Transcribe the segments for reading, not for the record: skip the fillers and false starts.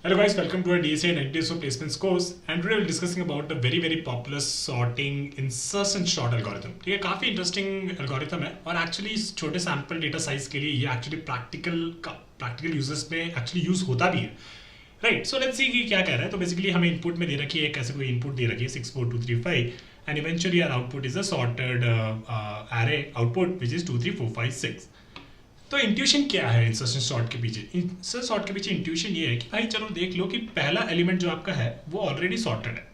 Hello guys, welcome to our DSA and NTSO placements course and today we'll be discussing about a very popular sorting insertion sort algorithm. ठीक है, काफ़ी interesting algorithm है और actually इस छोटे sample data size के लिए ये एक्चुअली प्रैक्टिकल यूजर्स में एक्चुअली यूज होता भी है. राइट, सो लेट्स सी कि क्या कह रहा है. तो बेसिकली हमें इनपुट में दे रखी है, कैसे कोई इनपुट दे रखी है 64235 and eventually our output is a sorted array output which is 23456. तो इंट्यूशन क्या है इंसर्शन सॉर्ट के पीछे? इंसर्शन सॉर्ट के पीछे इंट्यूशन ये है कि भाई चलो देख लो कि पहला एलिमेंट जो आपका है वो ऑलरेडी सॉर्टेड है.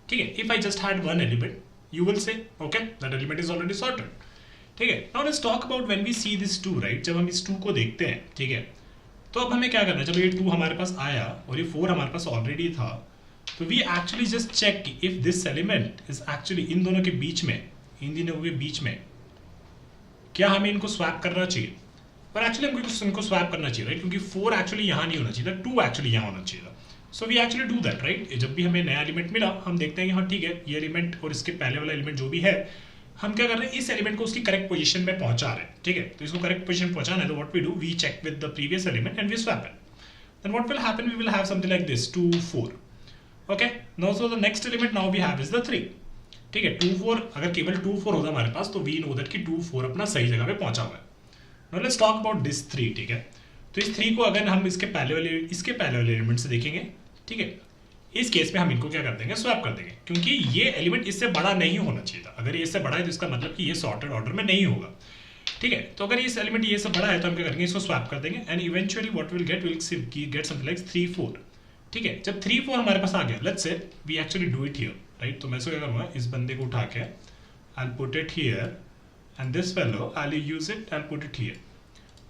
ठीक है, if I just had one element you will say okay that element is already sorted. ठीक है, now let's talk about when we see this 2. Right, जब हम इस 2 को देखते हैं, ठीक है, तो अब हमें क्या करना है. चलो ये 2 हमारे पास आया और ये 4 हमारे पास ऑलरेडी था, तो we actually just check if this element is actually in दोनों के बीच में, इन दोनों के बीच में क्या हमें इनको स्वैप करना चाहिए. पर एक्चुअली हमको इनको स्वैप करना चाहिए, राइट, क्योंकि 4 एक्चुअली यहाँ नहीं होना चाहिए था, 2 एक्चुअली यहाँ होना चाहिए था. So we actually do that, right. जब भी हमें नया एलिमेंट मिला हम देखते हैं कि हाँ ठीक है, ये एलिमेंट और इसके पहले वाला एलिमेंट जो भी है, हम क्या कर रहे हैं, इस एलिमेंट को उसकी करेक्ट पोजीशन में पहुंचा रहे हैं. ठीक है, तो इसको करेक्ट पोजीशन पहुंचाना है तो what we do, we check with the previous element and we swap it. Then what will happen, we will have something like this 2 4. Okay, now so the next element now we have is the 3. ठीक है, 2 4, अगर केवल 2 4 होता हमारे पास तो we know that कि 2 4 अपना सही जगह पे पहुंचा हुआ है. Now let's talk about this 3. ठीक है, तो इस 3 को अगर हम इसके पहले वाले एलिमेंट से देखेंगे, ठीक है, इस केस में हम इनको क्या कर देंगे, स्वैप कर देंगे, क्योंकि ये एलिमेंट इससे बड़ा नहीं होना चाहिए था. अगर ये इससे बड़ा है तो इसका मतलब कि ये सॉर्टेड ऑर्डर में नहीं होगा. ठीक है, तो अगर इस एलिमेंट ये से बड़ा है तो हम क्या करेंगे, इसको स्वैप कर देंगे and eventually what will get something like 3 4. ठीक है, जब 3 4 हमारे पास आ गया, let's say we actually do it here, right. तो मैं इसको क्या करूँगा, इस बंदे को उठा के I will put it here and this fellow I'll use it, I'll put it here.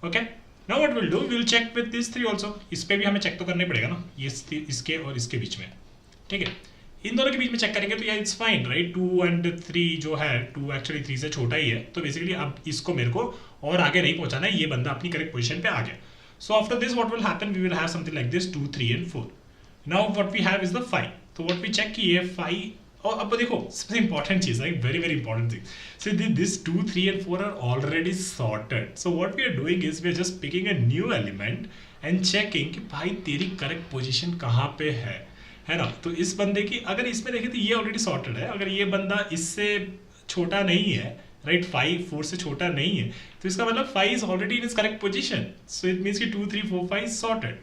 Okay, now what we'll do, we'll check with this 3 also. इस पे भी हमें चेक तो करना पड़ेगा ना, ये इसके और इसके बीच में. ठीक है, इन दोनों के बीच में चेक करेंगे तो यार इट्स फाइन, राइट. 2 and 3 जो है, 2 एक्चुअली 3 से छोटा ही है, तो बेसिकली अब इसको मेरे को और आगे नहीं पहुंचाना है, ये बंदा अपनी करेक्ट पोजीशन पे आ गया. So after this what will happen, we will have something like this 2 3 and 4. Now what we have is the 5. तो व्हाट वी चेक कि ये 5, और अब देखो सबसे इंपॉर्टेंट चीज है, very important thing. So this 2 3 and 4 are already sorted. So what we are doing is we are just picking a new element and checking कि भाई तेरी करेक्ट पोजीशन कहाँ पे है ना. तो इस बंदे की अगर इसमें देखें तो ये ऑलरेडी सॉर्टेड है. अगर ये बंदा इससे छोटा नहीं है, राइट, 5 4 से छोटा नहीं है, तो इसका मतलब 5 is already in is correct position. So it means कि 2 3 4 5 sorted.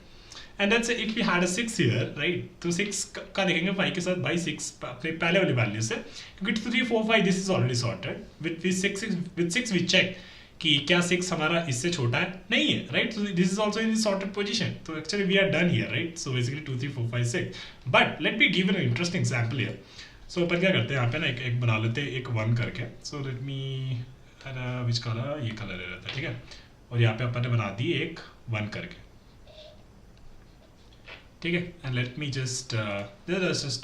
And that's if we had a 6 here, right, तो 6 का देखेंगे 5 के साथ, बाई 6 अपने पहले वाली वैल्यू से, क्योंकि 2 3 4 5 this is already sorted. With 6 we check कि क्या 6 हमारा इससे छोटा है, नहीं है, right. So this is also in sorted position. तो actually we are done here, right. So basically 2 3 4 5 6. But let me give an interesting example here. So अपन क्या करते हैं यहाँ पे ना, एक बना लेते हैं, एक 1 करके. So let me which colour, ये कलर ले लेता है, ठीक है. और यहाँ पे अपन ने बना दी एक 1 करके, ठीक है. And let me just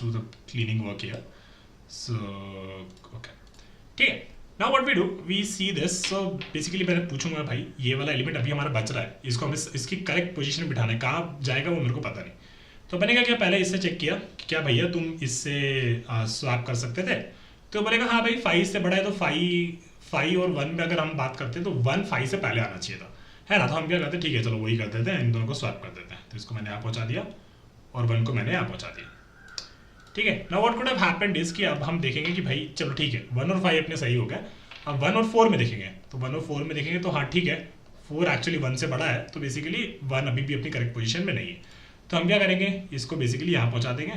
do the cleaning work here. So okay, ठीक है. Now what we do, we see this. So basically मैं पूछूंगा भाई ये वाला एलिमेंट अभी हमारा बच रहा है, इसको हमें इसकी करेक्ट पोजीशन में बिठाना है, कहाँ जाएगा वो मेरे को पता नहीं. तो मैंने क्या, पहले इससे चेक किया कि क्या भैया तुम इससे स्वैप कर सकते थे. तो बोलेगा हाँ भाई 5 से बड़ा है, तो 5 और 1 में अगर हम बात करते हैं तो 1 5 से पहले आना चाहिए था, है ना. तो हम क्या करते हैं, ठीक है चलो वही कर देते हैं, इन दोनों को स्वैप कर देते हैं. तो इसको मैंने यहाँ पहुँचा दिया और 1 को मैंने यहाँ पहुँचा दिया. ठीक है, now what could have happened is कि अब हम देखेंगे कि भाई चलो ठीक है 1 और 5 अपने सही हो गए. अब 1 और 4 में देखेंगे, तो 1 और 4 में देखेंगे तो हाँ ठीक है, 4 एक्चुअली 1 से बड़ा है, तो बेसिकली 1 अभी भी अपनी करेक्ट पोजीशन में नहीं है. तो हम क्या करेंगे, इसको बेसिकली यहाँ पहुँचा देंगे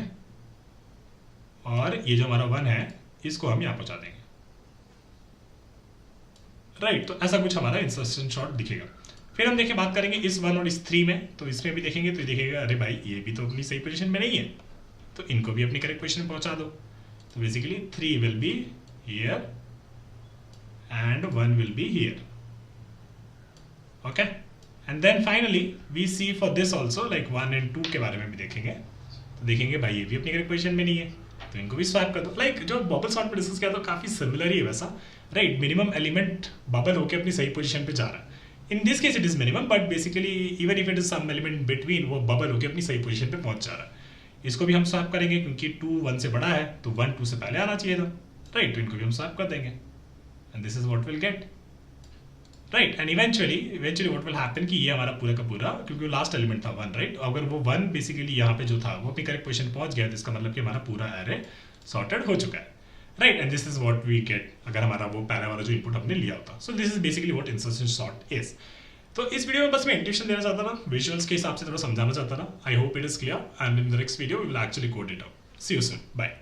और ये जो हमारा 1 है इसको हम यहाँ पहुँचा देंगे, राइट. तो ऐसा कुछ हमारा इंसर्शन शॉट दिखेगा. फिर हम देखिए बात करेंगे इस 1 और इस 3 में. तो इसमें भी देखेंगे तो देखेगा अरे भाई ये भी तो अपनी सही पोजीशन में नहीं है, तो इनको भी अपनी करेक्ट पोजीशन में पहुंचा दो. तो basically 3 will be here and 1 will be here. Okay, and then finally we see for this also like 1 and 2 के बारे में भी देखेंगे. तो देखेंगे भाई ये भी अपनी करेक्ट पोजीशन में नहीं है, तो इनको भी स्वैप कर दो. लाइक जो बबल सॉर्ट में डिस्कस किया तो काफ़ी सिमिलर ही है वैसा, राइट. मिनिमम एलिमेंट बबल होकर अपनी सही पोजीशन पे जा रहा है. In this case it is minimum, but basically even if it is some element between, वो बबल होकर अपनी सही पोजीशन पे पहुंच जा रहा है. इसको भी हम स्वैप करेंगे क्योंकि 2 1 से बड़ा है, तो 1 2 से पहले आना चाहिए था, राइट. तो इनको भी हम स्वैप कर देंगे and this is what will get. Right and eventually what will happen कि ये हमारा पूरा का पूरा, क्योंकि लास्ट एलिमेंट था 1, राइट, अगर वो 1 बेसिकली यहाँ पे जो था वो अपनी करेक्ट पोजीशन पहुंच गया, तो इसका मतलब कि हमारा पूरा एरे सॉर्टेड हो चुका है, right, and this is what we get अगर हमारा वो पैरा वाला जो इनपुट हमने लिया होता। सो this is basically what insertion sort is. तो इस वीडियो में बस मैं इंट्यूशन देना चाहता था, विजुअल्स के हिसाब से थोड़ा समझाना चाहता था। I hope it is clear and in the next video we will actually code it out. See you soon, bye.